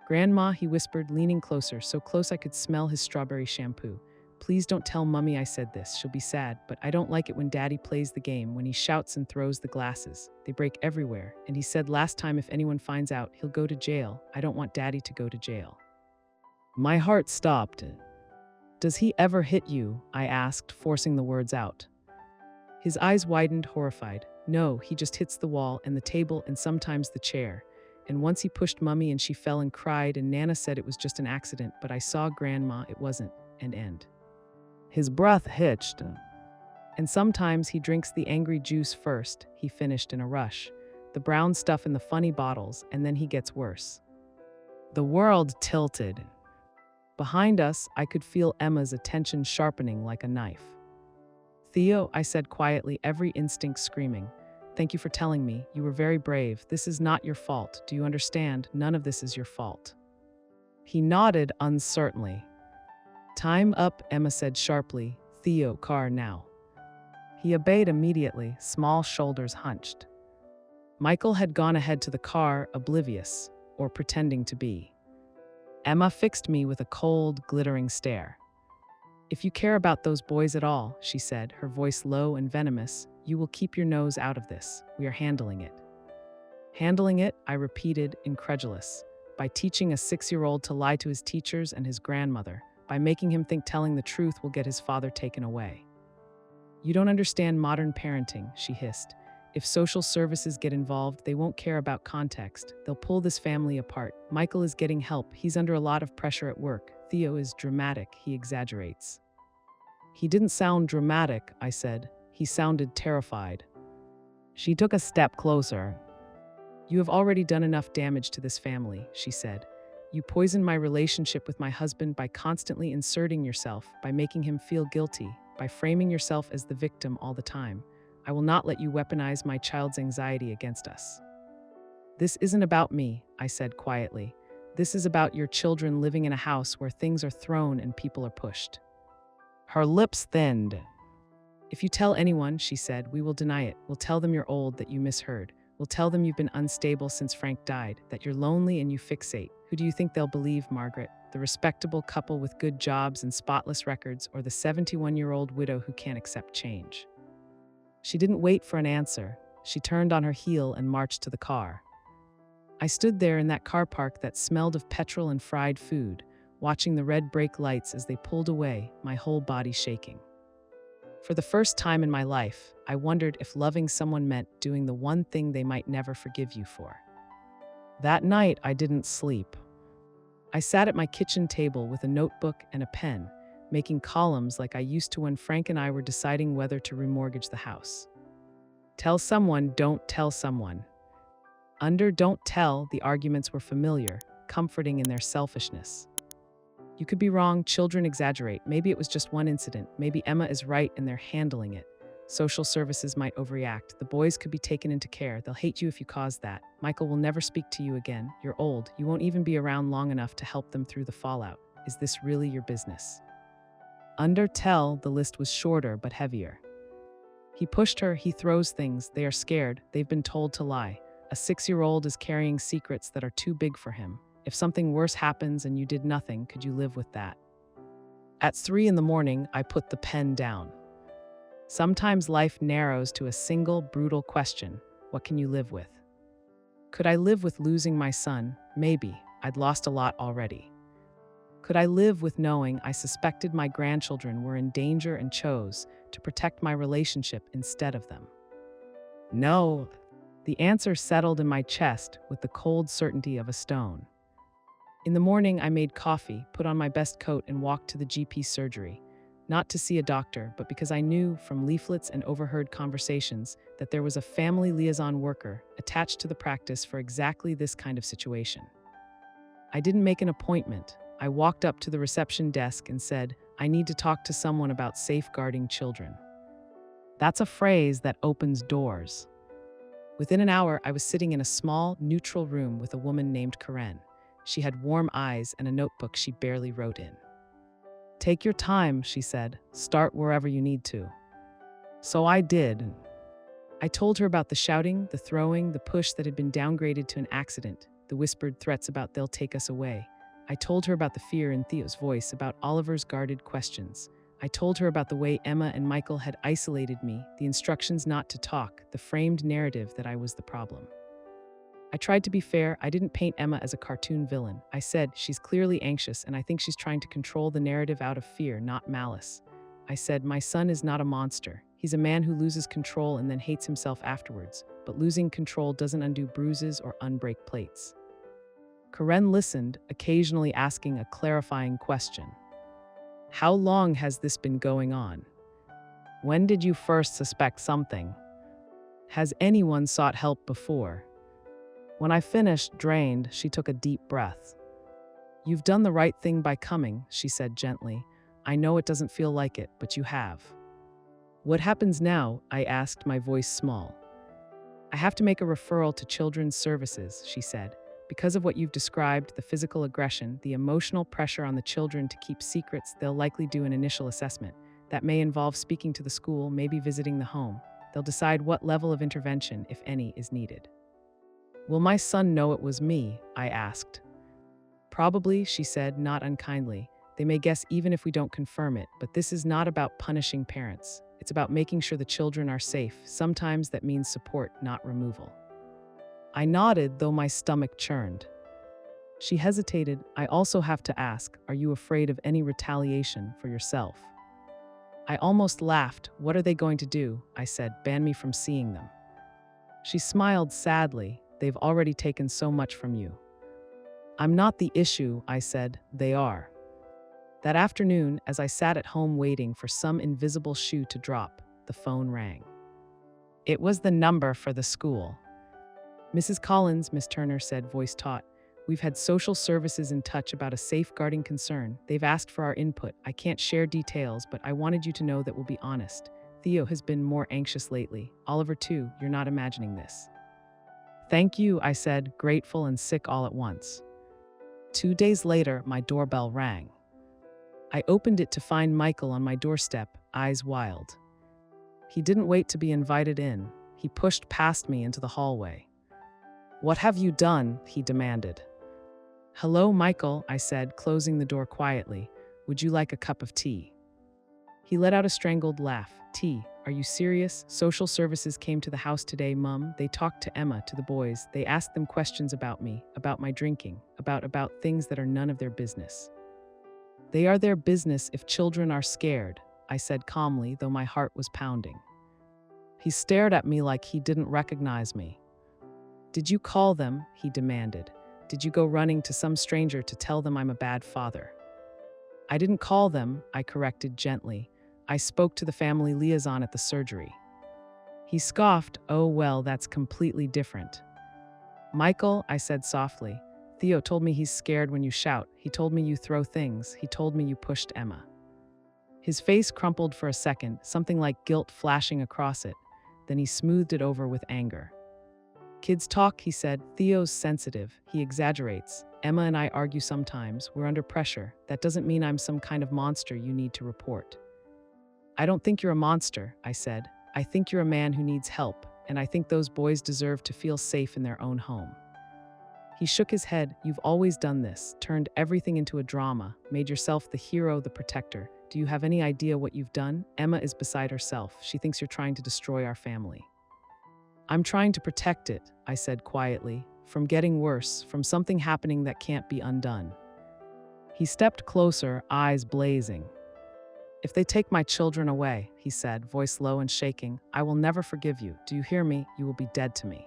Grandma, he whispered, leaning closer, so close I could smell his strawberry shampoo. Please don't tell Mummy I said this. She'll be sad, but I don't like it when Daddy plays the game, when he shouts and throws the glasses. They break everywhere, and he said last time if anyone finds out, he'll go to jail. I don't want Daddy to go to jail. My heart stopped. Does he ever hit you? I asked, forcing the words out. His eyes widened, horrified. No, he just hits the wall and the table and sometimes the chair. And once he pushed Mummy and she fell and cried, and Nana said it was just an accident, but I saw Grandma, it wasn't, and end. His breath hitched. And sometimes he drinks the angry juice first, he finished in a rush. The brown stuff in the funny bottles, and then he gets worse. The world tilted. Behind us, I could feel Emma's attention sharpening like a knife. Theo, I said quietly, every instinct screaming. Thank you for telling me. You were very brave. This is not your fault. Do you understand? None of this is your fault. He nodded uncertainly. Time up, Emma said sharply. Theo, car now. He obeyed immediately, small shoulders hunched. Michael had gone ahead to the car, oblivious, or pretending to be. Emma fixed me with a cold, glittering stare. If you care about those boys at all, she said, her voice low and venomous, you will keep your nose out of this. We are handling it. Handling it, I repeated, incredulous, by teaching a 6-year-old to lie to his teachers and his grandmother, by making him think telling the truth will get his father taken away. You don't understand modern parenting, she hissed. If social services get involved, they won't care about context. They'll pull this family apart. Michael is getting help. He's under a lot of pressure at work. Theo is dramatic. He exaggerates. He didn't sound dramatic, I said. He sounded terrified. She took a step closer. You have already done enough damage to this family, she said. You poisoned my relationship with my husband by constantly inserting yourself, by making him feel guilty, by framing yourself as the victim all the time. I will not let you weaponize my child's anxiety against us. This isn't about me, I said quietly. This is about your children living in a house where things are thrown and people are pushed. Her lips thinned. If you tell anyone, she said, we will deny it. We'll tell them you're old, that you misheard. We'll tell them you've been unstable since Frank died, that you're lonely and you fixate. Who do you think they'll believe, Margaret? The respectable couple with good jobs and spotless records, or the 71-year-old widow who can't accept change? She didn't wait for an answer. She turned on her heel and marched to the car. I stood there in that car park that smelled of petrol and fried food, watching the red brake lights as they pulled away, my whole body shaking. For the first time in my life, I wondered if loving someone meant doing the one thing they might never forgive you for. That night, I didn't sleep. I sat at my kitchen table with a notebook and a pen, making columns like I used to when Frank and I were deciding whether to remortgage the house. Tell someone, don't tell someone. Under don't tell, the arguments were familiar, comforting in their selfishness. You could be wrong, children exaggerate. Maybe it was just one incident. Maybe Emma is right and they're handling it. Social services might overreact. The boys could be taken into care. They'll hate you if you cause that. Michael will never speak to you again. You're old. You won't even be around long enough to help them through the fallout. Is this really your business? Under tell, the list was shorter but heavier. He pushed her, he throws things, they are scared, they've been told to lie. A 6-year-old is carrying secrets that are too big for him. If something worse happens and you did nothing, could you live with that? At 3 a.m, I put the pen down. Sometimes life narrows to a single, brutal question. What can you live with? Could I live with losing my son? Maybe. I'd lost a lot already. Could I live with knowing I suspected my grandchildren were in danger and chose to protect my relationship instead of them? No. The answer settled in my chest with the cold certainty of a stone. In the morning, I made coffee, put on my best coat, and walked to the GP surgery. Not to see a doctor, but because I knew from leaflets and overheard conversations that there was a family liaison worker attached to the practice for exactly this kind of situation. I didn't make an appointment. I walked up to the reception desk and said, I need to talk to someone about safeguarding children. That's a phrase that opens doors. Within an hour, I was sitting in a small, neutral room with a woman named Karen. She had warm eyes and a notebook she barely wrote in. Take your time, she said. Start wherever you need to. So I did. I told her about the shouting, the throwing, the push that had been downgraded to an accident, the whispered threats about they'll take us away. I told her about the fear in Theo's voice, about Oliver's guarded questions. I told her about the way Emma and Michael had isolated me, the instructions not to talk, the framed narrative that I was the problem. I tried to be fair. I didn't paint Emma as a cartoon villain. I said, she's clearly anxious, and I think she's trying to control the narrative out of fear, not malice. I said, my son is not a monster. He's a man who loses control and then hates himself afterwards. But losing control doesn't undo bruises or unbreak plates. Karen listened, occasionally asking a clarifying question. How long has this been going on? When did you first suspect something? Has anyone sought help before? When I finished, drained, she took a deep breath. You've done the right thing by coming, she said gently. I know it doesn't feel like it, but you have. What happens now? I asked, my voice small. I have to make a referral to Children's Services, she said. Because of what you've described, the physical aggression, the emotional pressure on the children to keep secrets, they'll likely do an initial assessment. That may involve speaking to the school, maybe visiting the home. They'll decide what level of intervention, if any, is needed. Will my son know it was me? I asked. Probably, she said, not unkindly. They may guess even if we don't confirm it, but this is not about punishing parents. It's about making sure the children are safe. Sometimes that means support, not removal. I nodded, though my stomach churned. She hesitated. I also have to ask, are you afraid of any retaliation for yourself? I almost laughed. What are they going to do? I said, ban me from seeing them. She smiled sadly. They've already taken so much from you. I'm not the issue, I said. They are. That afternoon, as I sat at home waiting for some invisible shoe to drop, the phone rang. It was the number for the school. Mrs. Collins, Miss Turner said, voice taut. We've had social services in touch about a safeguarding concern. They've asked for our input. I can't share details, but I wanted you to know that we'll be honest. Theo has been more anxious lately. Oliver too, you're not imagining this. Thank you, I said, grateful and sick all at once. 2 days later, my doorbell rang. I opened it to find Michael on my doorstep, eyes wild. He didn't wait to be invited in. He pushed past me into the hallway. What have you done? He demanded. Hello, Michael, I said, closing the door quietly. Would you like a cup of tea? He let out a strangled laugh. Tea? Are you serious? Social services came to the house today, Mum. They talked to Emma, to the boys. They asked them questions about me, about my drinking, about things that are none of their business. They are their business if children are scared, I said calmly, though my heart was pounding. He stared at me like he didn't recognize me. Did you call them? He demanded. Did you go running to some stranger to tell them I'm a bad father? I didn't call them, I corrected gently. I spoke to the family liaison at the surgery. He scoffed. Oh, well, that's completely different. Michael, I said softly, Theo told me he's scared when you shout. He told me you throw things. He told me you pushed Emma. His face crumpled for a second, something like guilt flashing across it. Then he smoothed it over with anger. Kids talk, he said. Theo's sensitive. He exaggerates. Emma and I argue sometimes. We're under pressure. That doesn't mean I'm some kind of monster you need to report. I don't think you're a monster, I said. I think you're a man who needs help, and I think those boys deserve to feel safe in their own home. He shook his head. You've always done this, turned everything into a drama, made yourself the hero, the protector. Do you have any idea what you've done? Emma is beside herself. She thinks you're trying to destroy our family. I'm trying to protect it, I said quietly, from getting worse, from something happening that can't be undone. He stepped closer, eyes blazing. If they take my children away, he said, voice low and shaking, I will never forgive you. Do you hear me? You will be dead to me.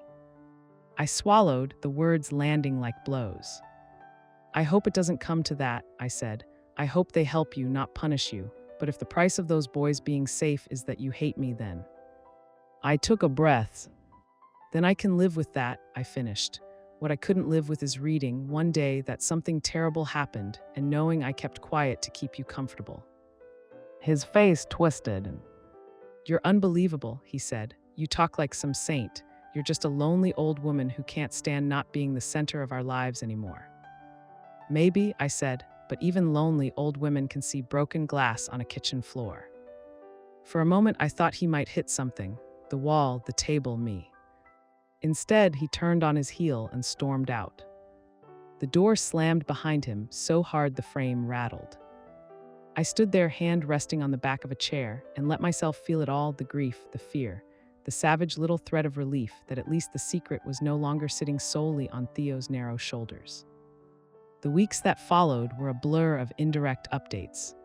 I swallowed, the words landing like blows. I hope it doesn't come to that, I said. I hope they help you, not punish you. But if the price of those boys being safe is that you hate me, then. I took a breath. Then I can live with that, I finished. What I couldn't live with is reading, one day, that something terrible happened, and knowing I kept quiet to keep you comfortable. His face twisted. You're unbelievable, he said. You talk like some saint. You're just a lonely old woman who can't stand not being the center of our lives anymore. Maybe, I said, but even lonely old women can see broken glass on a kitchen floor. For a moment, I thought he might hit something, the wall, the table, me. Instead, he turned on his heel and stormed out. The door slammed behind him so hard the frame rattled. I stood there, hand resting on the back of a chair, and let myself feel it all, the grief, the fear, the savage little thread of relief that at least the secret was no longer sitting solely on Theo's narrow shoulders. The weeks that followed were a blur of indirect updates.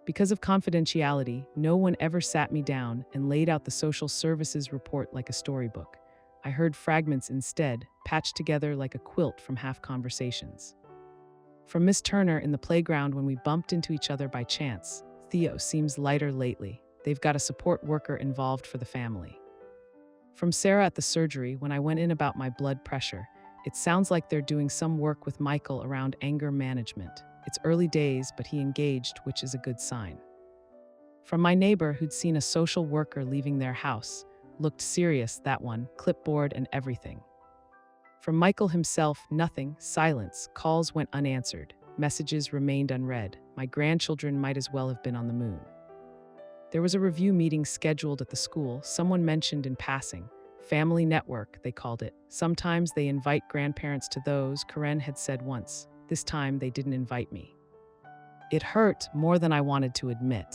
Because of confidentiality, no one ever sat me down and laid out the social services report like a storybook. I heard fragments instead, patched together like a quilt from half conversations. From Miss Turner in the playground when we bumped into each other by chance, Theo seems lighter lately. They've got a support worker involved for the family. From Sarah at the surgery when I went in about my blood pressure, it sounds like they're doing some work with Michael around anger management. It's early days, but he engaged, which is a good sign. From my neighbor who'd seen a social worker leaving their house, looked serious, that one, clipboard and everything. From Michael himself, nothing, silence, calls went unanswered, messages remained unread. My grandchildren might as well have been on the moon. There was a review meeting scheduled at the school, someone mentioned in passing. Family network, they called it. Sometimes they invite grandparents to those, Karen had said once. This time they didn't invite me. It hurt more than I wanted to admit.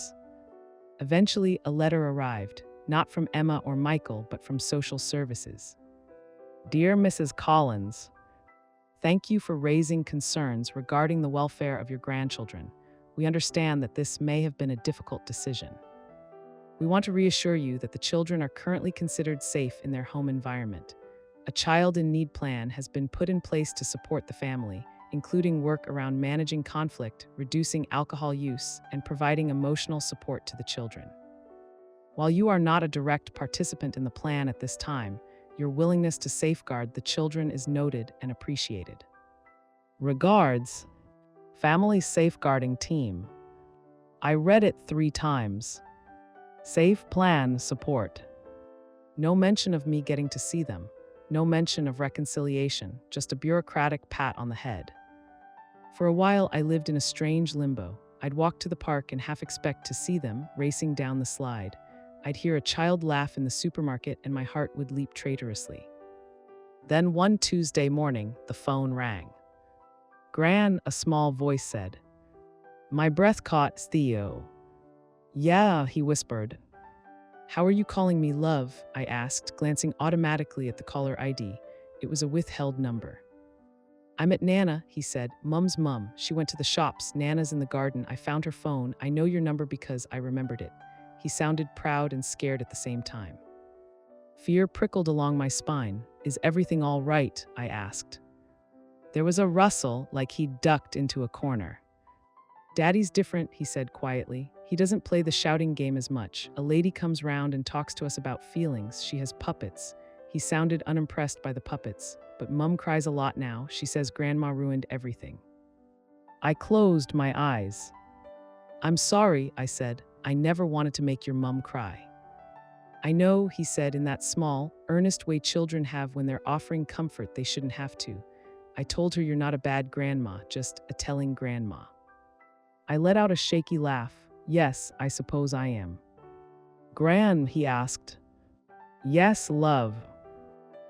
Eventually, a letter arrived, not from Emma or Michael, but from social services. Dear Mrs. Collins, thank you for raising concerns regarding the welfare of your grandchildren. We understand that this may have been a difficult decision. We want to reassure you that the children are currently considered safe in their home environment. A child in need plan has been put in place to support the family, including work around managing conflict, reducing alcohol use, and providing emotional support to the children. While you are not a direct participant in the plan at this time, your willingness to safeguard the children is noted and appreciated. Regards, Family Safeguarding Team. I read it 3 times. Safe plan support. No mention of me getting to see them. No mention of reconciliation, just a bureaucratic pat on the head. For a while, I lived in a strange limbo. I'd walk to the park and half expect to see them racing down the slide. I'd hear a child laugh in the supermarket and my heart would leap traitorously. Then one Tuesday morning, the phone rang. Gran, a small voice said. My breath caught. Theo. Yeah, he whispered. How are you calling me love? I asked, glancing automatically at the caller ID. It was a withheld number. I'm at Nana, he said. Mum's mum. She went to the shops. Nana's in the garden. I found her phone. I know your number because I remembered it. He sounded proud and scared at the same time. Fear prickled along my spine. Is everything all right? I asked. There was a rustle, like he'd ducked into a corner. Daddy's different, he said quietly. He doesn't play the shouting game as much. A lady comes round and talks to us about feelings. She has puppets. He sounded unimpressed by the puppets. But Mum cries a lot now. She says Grandma ruined everything. I closed my eyes. I'm sorry, I said. I never wanted to make your mum cry. I know, he said in that small, earnest way children have when they're offering comfort they shouldn't have to. I told her you're not a bad grandma, just a telling grandma. I let out a shaky laugh. Yes, I suppose I am. Gran, he asked. Yes, love.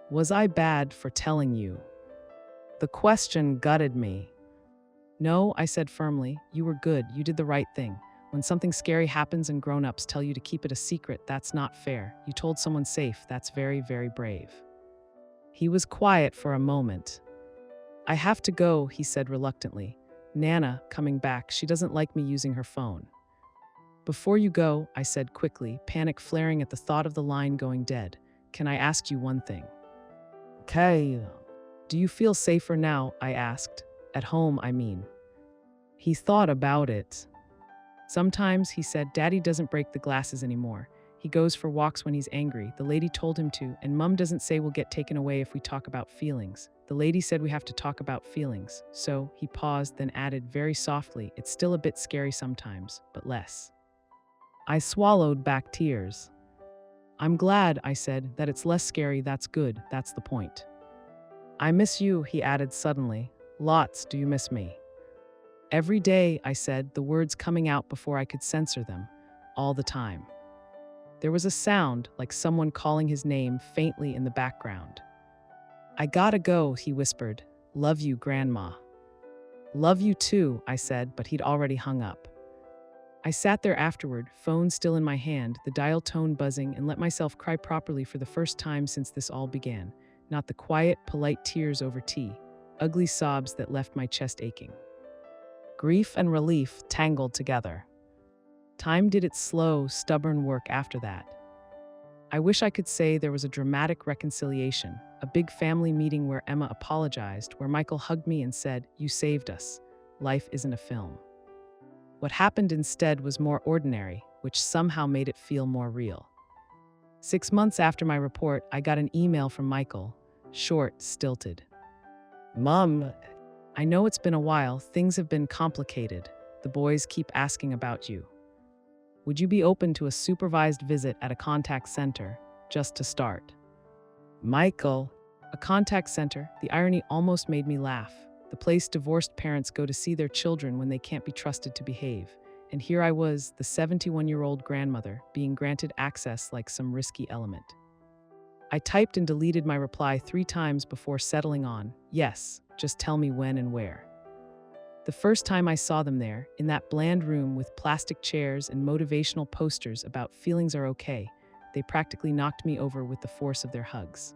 Was I bad for telling you? The question gutted me. No, I said firmly. You were good. You did the right thing. When something scary happens and grown-ups tell you to keep it a secret, that's not fair. You told someone safe. That's very, very brave. He was quiet for a moment. I have to go, he said reluctantly. Nana, coming back, she doesn't like me using her phone. Before you go, I said quickly, panic flaring at the thought of the line going dead. Can I ask you one thing? Okay. Do you feel safer now? I asked. At home, I mean. He thought about it. Sometimes, he said, Daddy doesn't break the glasses anymore. He goes for walks when he's angry. The lady told him to, and Mum doesn't say we'll get taken away if we talk about feelings. The lady said we have to talk about feelings. So, he paused, then added very softly, it's still a bit scary sometimes, but less. I swallowed back tears. I'm glad, I said, that it's less scary. That's good. That's the point. I miss you, he added suddenly. Lots. Do you miss me? Every day, I said, the words coming out before I could censor them, all the time. There was a sound like someone calling his name faintly in the background. I gotta go, he whispered. Love you, Grandma. Love you too, I said, but he'd already hung up. I sat there afterward, phone still in my hand, the dial tone buzzing, and let myself cry properly for the first time since this all began. Not the quiet, polite tears over tea, ugly sobs that left my chest aching. Grief and relief tangled together. Time did its slow, stubborn work after that. I wish I could say there was a dramatic reconciliation, a big family meeting where Emma apologized, where Michael hugged me and said, "You saved us. Life isn't a film." What happened instead was more ordinary, which somehow made it feel more real. 6 months after my report, I got an email from Michael, short, stilted. "Mom, I know it's been a while, things have been complicated. The boys keep asking about you. Would you be open to a supervised visit at a contact center, just to start?" Michael. A contact center, the irony almost made me laugh. The place divorced parents go to see their children when they can't be trusted to behave. And here I was, the 71-year-old grandmother, being granted access like some risky element. I typed and deleted my reply 3 times before settling on, "Yes, just tell me when and where." The first time I saw them there, in that bland room with plastic chairs and motivational posters about feelings are okay, they practically knocked me over with the force of their hugs.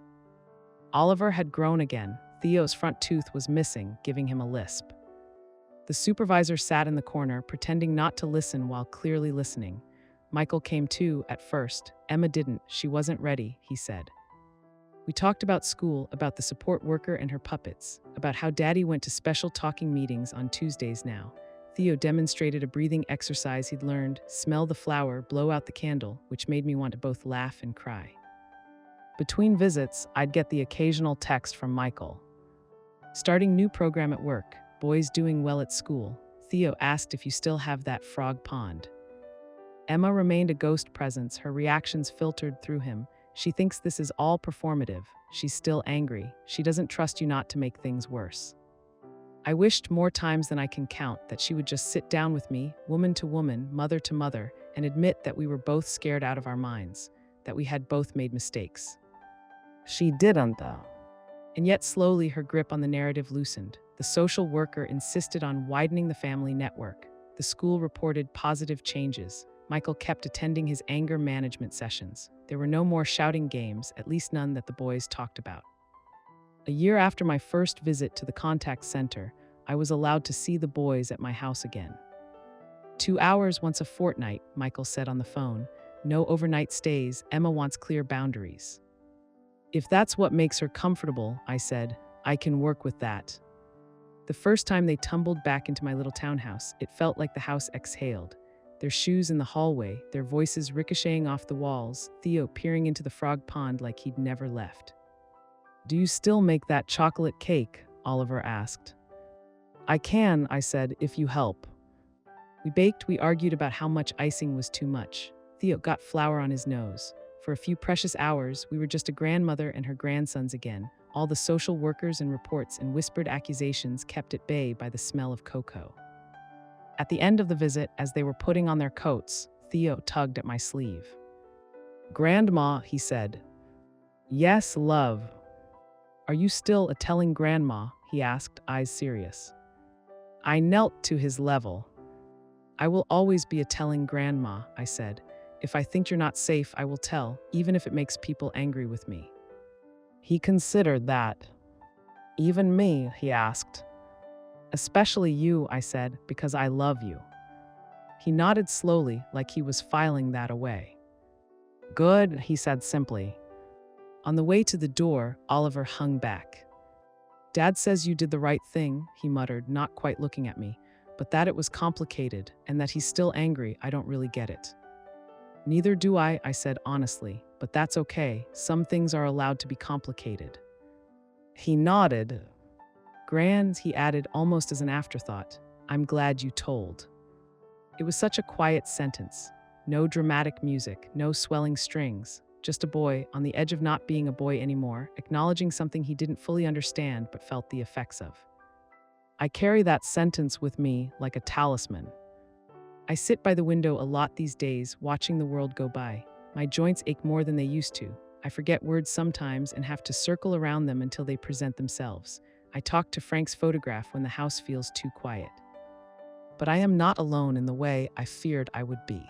Oliver had grown again. Theo's front tooth was missing, giving him a lisp. The supervisor sat in the corner, pretending not to listen while clearly listening. Michael came too, at first. Emma didn't. She wasn't ready, he said. We talked about school, about the support worker and her puppets, about how Daddy went to special talking meetings on Tuesdays now. Theo demonstrated a breathing exercise he'd learned, smell the flower, blow out the candle, which made me want to both laugh and cry. Between visits, I'd get the occasional text from Michael. "Starting new program at work. Boys doing well at school. Theo asked if you still have that frog pond." Emma remained a ghost presence, her reactions filtered through him. She thinks this is all performative. She's still angry. She doesn't trust you not to make things worse. I wished more times than I can count that she would just sit down with me, woman to woman, mother to mother, and admit that we were both scared out of our minds, that we had both made mistakes. She didn't, though. And yet slowly her grip on the narrative loosened. The social worker insisted on widening the family network. The school reported positive changes. Michael kept attending his anger management sessions. There were no more shouting games, at least none that the boys talked about. A year after my first visit to the contact center, I was allowed to see the boys at my house again. 2 hours once a fortnight, Michael said on the phone. No overnight stays. Emma wants clear boundaries. If that's what makes her comfortable, I said, I can work with that. The first time they tumbled back into my little townhouse, it felt like the house exhaled. Their shoes in the hallway, their voices ricocheting off the walls, Theo peering into the frog pond like he'd never left. "Do you still make that chocolate cake?" Oliver asked. "I can," I said, "if you help." We baked, we argued about how much icing was too much. Theo got flour on his nose. For a few precious hours, we were just a grandmother and her grandsons again. All the social workers and reports and whispered accusations kept at bay by the smell of cocoa. At the end of the visit, as they were putting on their coats, Theo tugged at my sleeve. "Grandma," he said. "Yes, love." "Are you still a telling grandma?" he asked, eyes serious. I knelt to his level. "I will always be a telling grandma," I said. "If I think you're not safe, I will tell, even if it makes people angry with me." He considered that. "Even me?" he asked. "Especially you," I said, "because I love you." He nodded slowly, like he was filing that away. "Good," he said simply. On the way to the door, Oliver hung back. "Dad says you did the right thing," he muttered, not quite looking at me, "but that it was complicated, and that he's still angry, I don't really get it." "Neither do I said honestly, "but that's okay. Some things are allowed to be complicated." He nodded. "Grand," he added almost as an afterthought, "I'm glad you told." It was such a quiet sentence. No dramatic music, no swelling strings. Just a boy, on the edge of not being a boy anymore, acknowledging something he didn't fully understand but felt the effects of. I carry that sentence with me like a talisman. I sit by the window a lot these days, watching the world go by. My joints ache more than they used to. I forget words sometimes and have to circle around them until they present themselves. I talk to Frank's photograph when the house feels too quiet. but I am not alone in the way I feared I would be.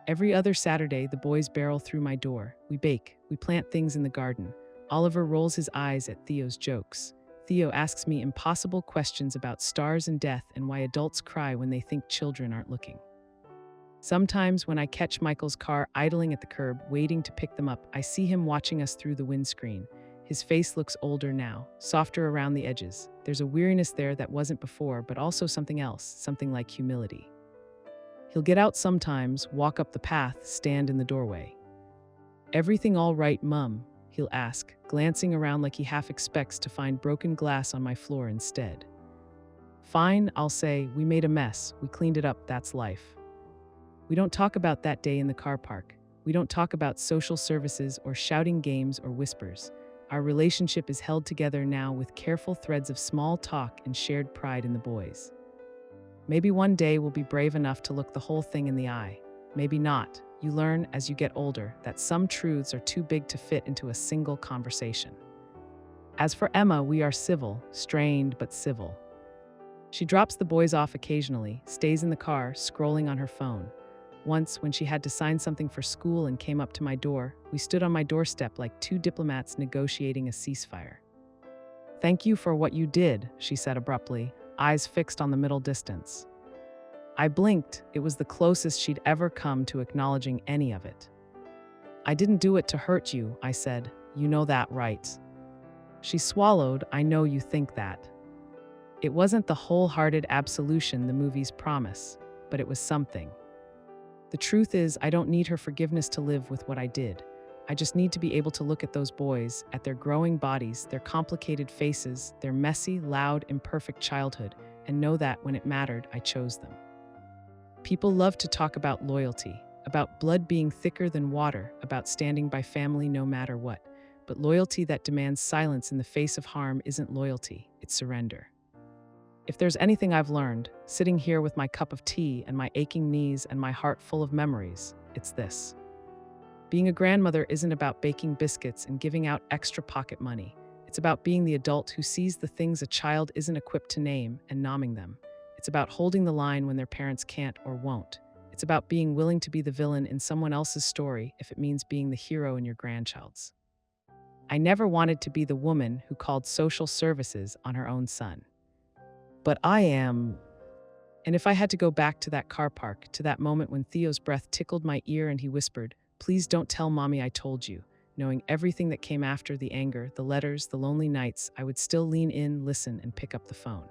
Every other Saturday, the boys barrel through my door. We bake, we plant things in the garden. Oliver rolls his eyes at Theo's jokes. Theo asks me impossible questions about stars and death and why adults cry when they think children aren't looking. Sometimes, when I catch Michael's car idling at the curb, waiting to pick them up, I see him watching us through the windscreen. His face looks older now, softer around the edges. There's a weariness there that wasn't before, but also something else, something like humility. He'll get out sometimes, walk up the path, stand in the doorway. "Everything all right, Mum?" he'll ask, glancing around like he half expects to find broken glass on my floor instead. "Fine," I'll say. "We made a mess. We cleaned it up. That's life." We don't talk about that day in the car park. We don't talk about social services or shouting games or whispers. Our relationship is held together now with careful threads of small talk and shared pride in the boys. Maybe one day we'll be brave enough to look the whole thing in the eye. Maybe not. You learn as you get older that some truths are too big to fit into a single conversation. As for Emma, we are civil, strained but civil. She drops the boys off occasionally, stays in the car, scrolling on her phone. Once, when she had to sign something for school and came up to my door, we stood on my doorstep like two diplomats negotiating a ceasefire. "Thank you for what you did," she said abruptly, eyes fixed on the middle distance. I blinked. It was the closest she'd ever come to acknowledging any of it. "I didn't do it to hurt you," I said. "You know that, right?" She swallowed. "I know you think that." It wasn't the wholehearted absolution the movies promise, but it was something. The truth is, I don't need her forgiveness to live with what I did. I just need to be able to look at those boys, at their growing bodies, their complicated faces, their messy, loud, imperfect childhood, and know that when it mattered, I chose them. People love to talk about loyalty, about blood being thicker than water, about standing by family no matter what. But loyalty that demands silence in the face of harm isn't loyalty, it's surrender. If there's anything I've learned, sitting here with my cup of tea and my aching knees and my heart full of memories, it's this. Being a grandmother isn't about baking biscuits and giving out extra pocket money. It's about being the adult who sees the things a child isn't equipped to name and nomming them. It's about holding the line when their parents can't or won't. It's about being willing to be the villain in someone else's story if it means being the hero in your grandchild's. I never wanted to be the woman who called social services on her own son. But I am. And if I had to go back to that car park, to that moment when Theo's breath tickled my ear and he whispered, "Please don't tell Mommy I told you," knowing everything that came after, the anger, the letters, the lonely nights, I would still lean in, listen, and pick up the phone.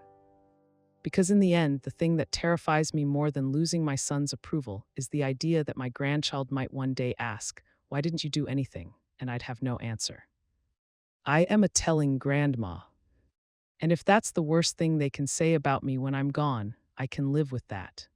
Because in the end, the thing that terrifies me more than losing my son's approval is the idea that my grandchild might one day ask, "Why didn't you do anything?" And I'd have no answer. I am a telling grandma. And if that's the worst thing they can say about me when I'm gone, I can live with that.